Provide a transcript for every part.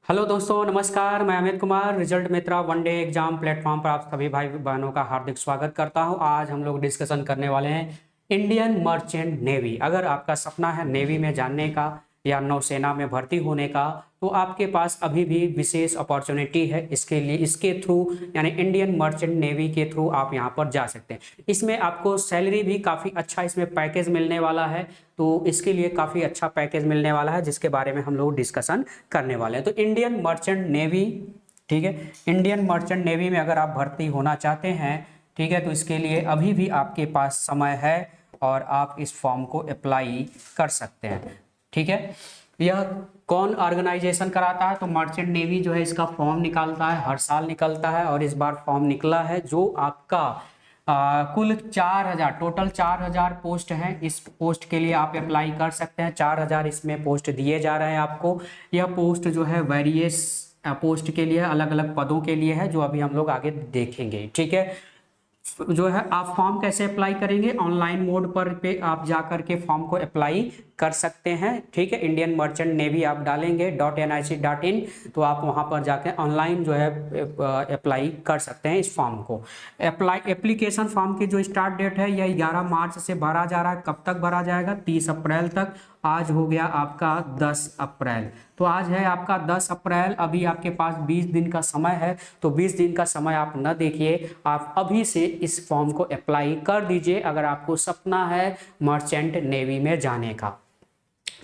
Hello दोस्तों, नमस्कार। मैं अमित कुमार, रिजल्ट मित्रा वन डे एग्जाम प्लेटफॉर्म पर आप सभी भाई बहनों का हार्दिक स्वागत करता हूं। आज हम लोग डिस्कशन करने वाले हैं इंडियन मर्चेंट नेवी। अगर आपका सपना है नेवी में जानने का या नौसेना में भर्ती होने का, तो आपके पास अभी भी विशेष अपॉर्चुनिटी है। इसके लिए इसके थ्रू यानी इंडियन मर्चेंट नेवी के थ्रू आप यहाँ पर जा सकते हैं। इसमें आपको सैलरी भी काफ़ी अच्छा इसमें पैकेज मिलने वाला है। तो इसके लिए काफ़ी अच्छा पैकेज मिलने वाला है, जिसके बारे में हम लोग डिस्कशन करने वाले हैं। तो इंडियन मर्चेंट नेवी, ठीक है, इंडियन मर्चेंट नेवी में अगर आप भर्ती होना चाहते हैं, ठीक है, तो इसके लिए अभी भी आपके पास समय है और आप इस फॉर्म को अप्लाई कर सकते हैं। ठीक है, यह कौन ऑर्गेनाइजेशन कराता है? तो मर्चेंट नेवी जो है इसका फॉर्म निकालता है, हर साल निकलता है और इस बार फॉर्म निकला है जो आपका कुल 4000 टोटल 4000 पोस्ट हैं। इस पोस्ट के लिए आप अप्लाई कर सकते हैं। 4000 इसमें पोस्ट दिए जा रहे हैं आपको। यह पोस्ट जो है वेरियस पोस्ट के लिए, अलग अलग पदों के लिए है, जो अभी हम लोग आगे देखेंगे। ठीक है, जो है आप फॉर्म कैसे अप्लाई करेंगे? ऑनलाइन मोड पर पे आप जा करके फॉर्म को अप्लाई कर सकते हैं। ठीक है, इंडियन मर्चेंट नेवी आप डालेंगे .nic.in, तो आप वहां पर जाकर ऑनलाइन जो है अप्लाई कर सकते हैं इस फॉर्म को। एप्लीकेशन फॉर्म की जो स्टार्ट डेट है यह 11 मार्च से भरा जा रहा है। कब तक भरा जाएगा? 30 अप्रैल तक। आज हो गया आपका 10 अप्रैल, तो आज है आपका 10 अप्रैल। अभी आपके पास 20 दिन का समय है, तो 20 दिन का समय आप न देखिए, आप अभी से इस फॉर्म को अप्लाई कर दीजिए अगर आपको सपना है मर्चेंट नेवी में जाने का।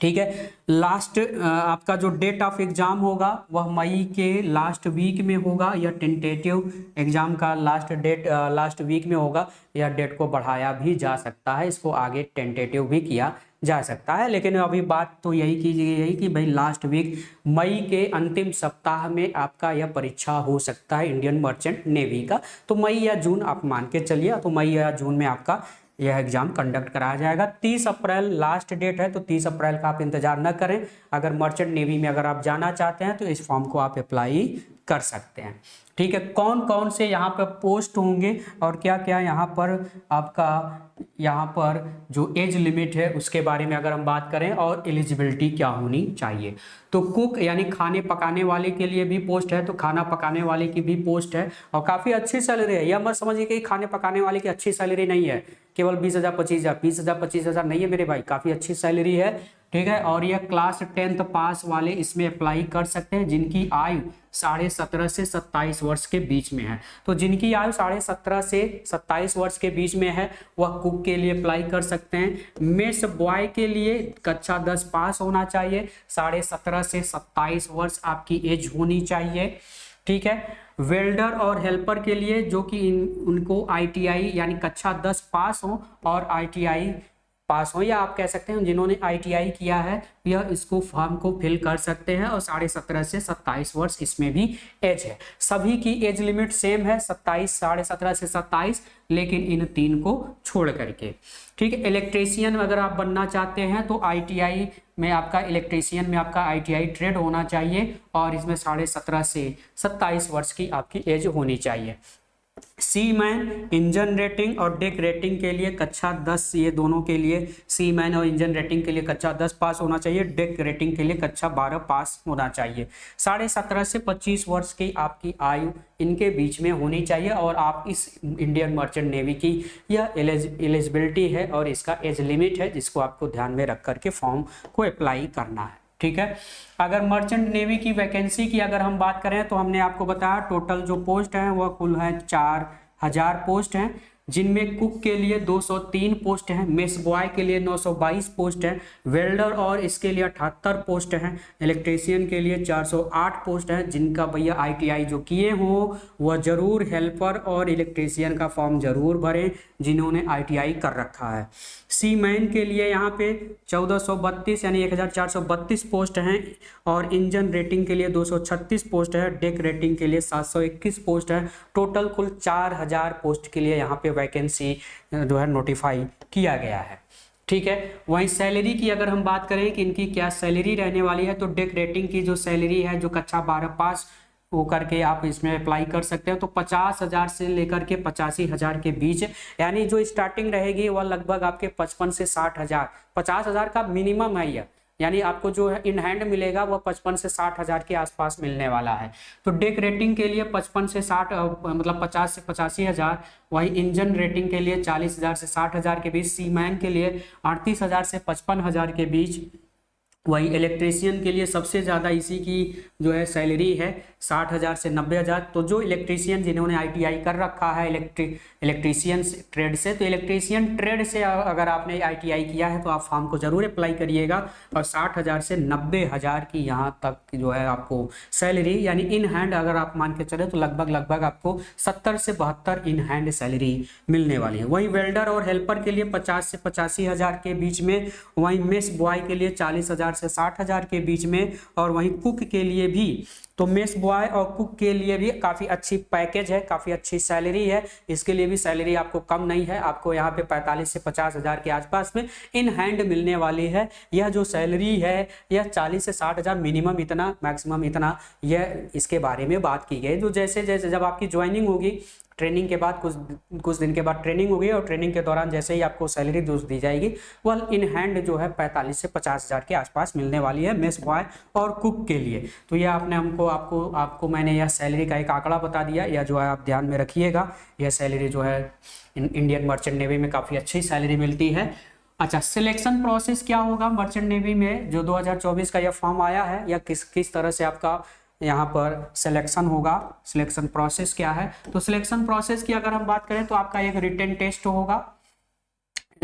ठीक है, लास्ट आपका जो डेट ऑफ एग्जाम होगा वह मई के लास्ट वीक में होगा, या टेंटेटिव एग्जाम का लास्ट डेट लास्ट वीक में होगा। यह डेट को बढ़ाया भी जा सकता है, इसको आगे टेंटेटिव भी किया जा सकता है, लेकिन अभी बात तो यही कीजिए यही कि भाई लास्ट वीक मई के अंतिम सप्ताह में आपका यह परीक्षा हो सकता है इंडियन मर्चेंट नेवी का। तो मई या जून आप मान के चलिए, तो मई या जून में आपका यह एग्जाम कंडक्ट कराया जाएगा। 30 अप्रैल लास्ट डेट है, तो 30 अप्रैल का आप इंतजार न करें। अगर मर्चेंट नेवी में अगर आप जाना चाहते हैं तो इस फॉर्म को आप अप्लाई कर सकते हैं। ठीक है, कौन कौन से यहाँ पर पोस्ट होंगे और क्या क्या यहाँ पर आपका यहाँ पर जो एज लिमिट है उसके बारे में अगर हम बात करें, और एलिजिबिलिटी क्या होनी चाहिए, तो कुक यानी खाने पकाने वाले के लिए भी पोस्ट है, तो खाना पकाने वाले की भी पोस्ट है और काफ़ी अच्छी सैलरी है। यह मत समझिए कि खाने पकाने वाले की अच्छी सैलरी नहीं है, केवल 20,000 25,000 20,000 25,000 नहीं है मेरे भाई, काफ़ी अच्छी सैलरी है। ठीक है, और यह क्लास 10th पास वाले इसमें अप्लाई कर सकते हैं जिनकी आयु 17.5 से 27 वर्ष के बीच में है। तो जिनकी आयु 17.5 से 27 वर्ष के बीच में है वह कुक के लिए अप्लाई कर सकते हैं। मेस बॉय के लिए कक्षा 10 पास होना चाहिए, 17.5 से 27 वर्ष आपकी एज होनी चाहिए। ठीक है, वेल्डर और हेल्पर के लिए जो कि उनको ITI यानी कक्षा 10 पास हो और ITI पास हो, या आप कह सकते हैं जिन्होंने ITI किया है यह इसको फॉर्म को फिल कर सकते हैं, और 17.5 से 27 वर्ष इसमें भी एज है। सभी की एज लिमिट सेम है 27, 17.5 से 27, लेकिन इन तीन को छोड़ करके। ठीक है, इलेक्ट्रीशियन अगर आप बनना चाहते हैं तो ITI में आपका इलेक्ट्रीशियन में आपका ITI ट्रेड होना चाहिए और इसमें 17.5 से 27 वर्ष की आपकी एज होनी चाहिए। सी मैन इंजन रेटिंग और डेक रेटिंग के लिए कक्षा 10, ये दोनों के लिए सी मैन और इंजन रेटिंग के लिए कक्षा 10 पास होना चाहिए, डेक रेटिंग के लिए कक्षा 12 पास होना चाहिए। 17.5 से 25 वर्ष की आपकी आयु इनके बीच में होनी चाहिए, और आप इस इंडियन मर्चेंट नेवी की यह एलिजिबिलिटी है और इसका एज लिमिट है, जिसको आपको ध्यान में रख करके फॉर्म को अप्लाई करना है। ठीक है, अगर मर्चेंट नेवी की वैकेंसी की अगर हम बात करें तो हमने आपको बताया टोटल जो पोस्ट हैं वह कुल है 4000 पोस्ट हैं, जिनमें कुक के लिए 203 पोस्ट हैं, मेस बॉय के लिए 922 पोस्ट हैं, वेल्डर और इसके लिए 78 पोस्ट हैं, इलेक्ट्रीशियन के लिए 408 पोस्ट हैं। जिनका भैया ITI जो किए हो वह जरूर हेल्पर और इलेक्ट्रीशियन का फॉर्म जरूर भरें जिन्होंने ITI कर रखा है। सी मैन के लिए यहाँ पे 1432 यानी 1432 पोस्ट हैं, और इंजन रेटिंग के लिए 236 पोस्ट है, डेक रेटिंग के लिए 721 पोस्ट है। टोटल कुल 4000 पोस्ट के लिए यहाँ पे वैकेंसी जो है नोटिफाई किया गया है। ठीक है, वहीं सैलरी की अगर हम बात करें कि इनकी क्या सैलरी रहने वाली है, तो डेक रेटिंग की जो सैलरी है जो कक्षा 12 पास वो करके आप इसमें अप्लाई कर सकते हैं, तो 50,000 से लेकर के 85,000 के बीच, यानी जो स्टार्टिंग रहेगी वह लगभग आपके 55 से 60,000, 50,000 का मिनिमम है यह। यानी आपको जो है इन हैंड मिलेगा वह 55 से 60 हज़ार के आसपास मिलने वाला है। तो डेक रेटिंग के लिए 55 से 60 मतलब 50 से 85 हज़ार, वही इंजन रेटिंग के लिए 40 हज़ार से 60 हज़ार के बीच, सीमैन के लिए 38 हज़ार से 55 हज़ार के बीच, वही इलेक्ट्रीशियन के लिए सबसे ज़्यादा इसी की जो है सैलरी है 60 हज़ार से 90 हज़ार। तो जो इलेक्ट्रीशियन जिन्होंने ITI कर रखा है इलेक्ट्रीशियन ट्रेड से, तो इलेक्ट्रीशियन ट्रेड से अगर आपने ITI किया है तो आप फॉर्म को ज़रूर अप्लाई करिएगा। और 60 हज़ार से 90 हज़ार की यहाँ तक जो है आपको सैलरी, यानी इन हैंड अगर आप मान के चले तो लगभग आपको 70 से 72 इन हैंड सैलरी मिलने वाली है। वहीं वेल्डर और हेल्पर के लिए 50 से 85 हज़ार के बीच में, वहीं मेस बॉय के लिए 40 हज़ार से 60 हज़ार के बीच में, और वहीं कुक के लिए भी, तो मेस बॉय और कुक के लिए भी काफ़ी अच्छी पैकेज है, काफ़ी अच्छी सैलरी है। इसके लिए भी सैलरी आपको कम नहीं है, आपको यहाँ पे 45 से 50 हज़ार के आसपास में इन हैंड मिलने वाली है। यह जो सैलरी है यह 40 से 60 हज़ार, मिनिमम इतना मैक्सिमम इतना, यह इसके बारे में बात की गई। तो जैसे जैसे जब आपकी ज्वाइनिंग होगी, ट्रेनिंग के बाद कुछ दिन के बाद ट्रेनिंग होगी, और ट्रेनिंग के दौरान जैसे ही आपको सैलरी दी जाएगी वह इन हैंड जो है 45 से 50 हज़ार के आसपास मिलने वाली है मेस बॉय और कुक के लिए। तो यह आपने आपको मैंने यह सैलरी का एक आंकड़ा बता दिया, यह जो है आप ध्यान में रखिएगा। यह सैलरी जो है इंडियन मर्चेंट नेवी में काफ़ी अच्छी सैलरी मिलती है। अच्छा, सिलेक्शन प्रोसेस क्या होगा मर्चेंट नेवी में? जो 2024 का यह फॉर्म आया है, या किस तरह से आपका यहाँ पर सिलेक्शन होगा, सिलेक्शन प्रोसेस क्या है? तो सिलेक्शन प्रोसेस की अगर हम बात करें तो आपका एक रिटन टेस्ट होगा।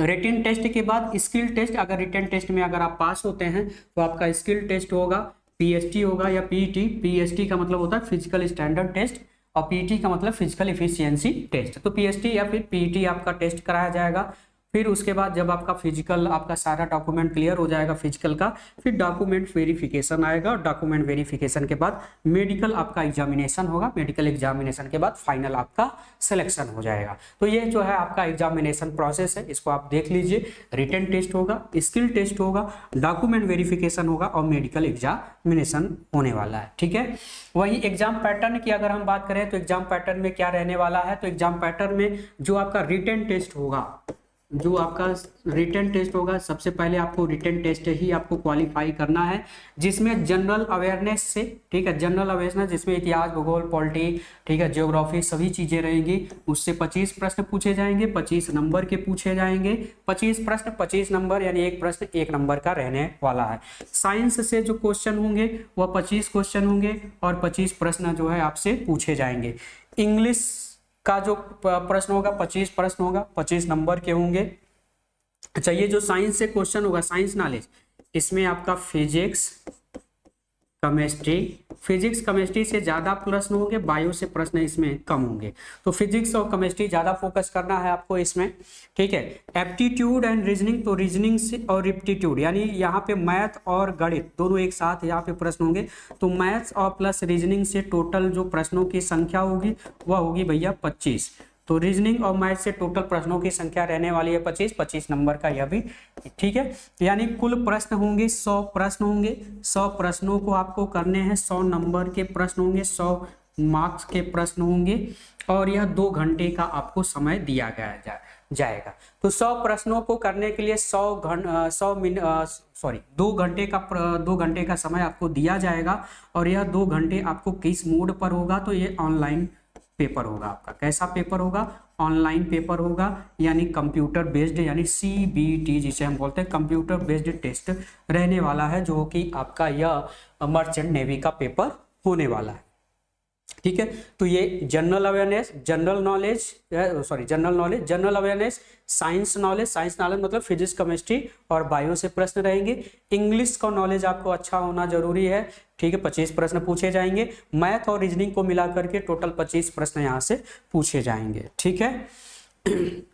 रिटन टेस्ट के बाद स्किल टेस्ट, अगर रिटन टेस्ट में अगर आप पास होते हैं तो आपका स्किल टेस्ट होगा, PST होगा या PET। PST का मतलब होता है फिजिकल स्टैंडर्ड टेस्ट, और PET का मतलब फिजिकल इफिशियंसी टेस्ट। तो PST या फिर PET आपका टेस्ट कराया जाएगा। फिर उसके बाद जब आपका फिजिकल, आपका सारा डॉक्यूमेंट क्लियर हो जाएगा फिजिकल का, फिर डॉक्यूमेंट वेरिफिकेशन आएगा, और डॉक्यूमेंट वेरिफिकेशन के बाद मेडिकल आपका एग्जामिनेशन होगा। मेडिकल एग्जामिनेशन के बाद फाइनल आपका सिलेक्शन हो जाएगा। तो ये जो है आपका एग्जामिनेशन प्रोसेस है, इसको आप देख लीजिए। रिटन टेस्ट होगा, स्किल टेस्ट होगा, डॉक्यूमेंट वेरिफिकेशन होगा, और मेडिकल एग्जामिनेशन होने वाला है। ठीक है। वही एग्जाम पैटर्न की अगर हम बात करें तो एग्जाम पैटर्न में क्या रहने वाला है? तो एग्जाम पैटर्न में जो आपका रिटन टेस्ट होगा, जो आपका रिटन टेस्ट होगा, सबसे पहले आपको रिटन टेस्ट ही आपको क्वालिफाई करना है, जिसमें जनरल अवेयरनेस से, ठीक है, जनरल अवेयरनेस जिसमें इतिहास, भूगोल, पॉलिटी, ठीक है, ज्योग्राफी, सभी चीज़ें रहेंगी। उससे 25 प्रश्न पूछे जाएंगे, 25 नंबर के पूछे जाएंगे। 25 प्रश्न 25 नंबर, यानी एक प्रश्न 1 नंबर का रहने वाला है। साइंस से जो क्वेश्चन होंगे वह 25 क्वेश्चन होंगे, और 25 प्रश्न जो है आपसे पूछे जाएंगे। इंग्लिश का जो प्रश्न होगा 25 प्रश्न होगा, 25 नंबर के होंगे। अच्छा, ये जो साइंस से क्वेश्चन होगा, साइंस नॉलेज, इसमें आपका फिजिक्स, केमिस्ट्री से ज़्यादा प्रश्न होंगे, बायो से प्रश्न इसमें कम होंगे। तो फिजिक्स और केमिस्ट्री ज़्यादा फोकस करना है आपको इसमें। ठीक है। एप्टीट्यूड एंड रीजनिंग, तो रीजनिंग से और एप्टीट्यूड, यानी यहाँ पे मैथ और गणित दोनों एक साथ यहाँ पे प्रश्न होंगे। तो मैथ्स और प्लस रीजनिंग से टोटल जो प्रश्नों की संख्या होगी वह होगी भैया 25। तो रीजनिंग और मैथ से टोटल प्रश्नों की संख्या रहने वाली है 25 नंबर का यह भी। ठीक है। यानी कुल प्रश्न होंगे 100 प्रश्न होंगे। 100 प्रश्नों को आपको करने हैं, 100 नंबर के प्रश्न होंगे, 100 मार्क्स के प्रश्न होंगे, और यह 2 घंटे का आपको समय दिया गया जाएगा। तो 100 प्रश्नों को करने के लिए 2 घंटे का समय आपको दिया जाएगा, और यह 2 घंटे आपको किस मोड पर होगा? तो ये ऑनलाइन पेपर होगा आपका। कैसा पेपर होगा? ऑनलाइन पेपर होगा, यानी कंप्यूटर बेस्ड, यानी CBT जिसे हम बोलते हैं, कंप्यूटर बेस्ड टेस्ट रहने वाला है, जो कि आपका यह मर्चेंट नेवी का पेपर होने वाला है। ठीक है। तो ये general awareness, general awareness, science knowledge मतलब फिजिक्स, केमिस्ट्री और बायो से प्रश्न रहेंगे। इंग्लिश का नॉलेज आपको अच्छा होना जरूरी है। ठीक है। 25 प्रश्न पूछे जाएंगे। मैथ और रीजनिंग को मिला करके टोटल 25 प्रश्न यहाँ से पूछे जाएंगे। ठीक है।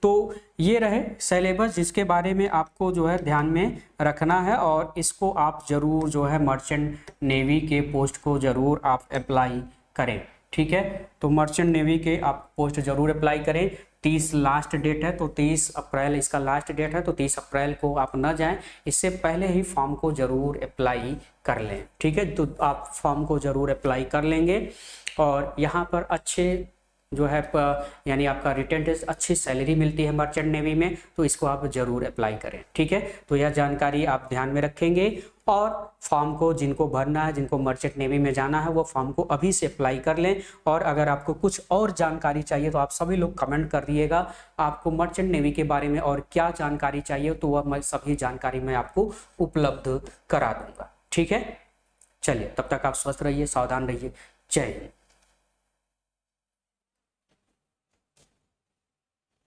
तो ये रहे सिलेबस, जिसके बारे में आपको जो है ध्यान में रखना है, और इसको आप जरूर जो है मर्चेंट नेवी के पोस्ट को जरूर आप अप्लाई करें। ठीक है। तो मर्चेंट नेवी के आप पोस्ट जरूर अप्लाई करें। 30 लास्ट डेट है, तो 30 अप्रैल इसका लास्ट डेट है, तो 30 अप्रैल को आप न जाएं, इससे पहले ही फॉर्म को जरूर अप्लाई कर लें। ठीक है। तो आप फॉर्म को जरूर अप्लाई कर लेंगे, और यहाँ पर अच्छे जो है यानी आपका रिटन टेस्ट, अच्छी सैलरी मिलती है मर्चेंट नेवी में, तो इसको आप जरूर अप्लाई करें। ठीक है। तो यह जानकारी आप ध्यान में रखेंगे, और फॉर्म को जिनको भरना है, जिनको मर्चेंट नेवी में जाना है, वो फॉर्म को अभी से अप्लाई कर लें। और अगर आपको कुछ और जानकारी चाहिए तो आप सभी लोग कमेंट कर दिएगा, आपको मर्चेंट नेवी के बारे में और क्या जानकारी चाहिए तो वह मैं सभी जानकारी मैं आपको उपलब्ध करा दूंगा। ठीक है, चलिए तब तक आप स्वस्थ रहिए, सावधान रहिए। जय हिंद।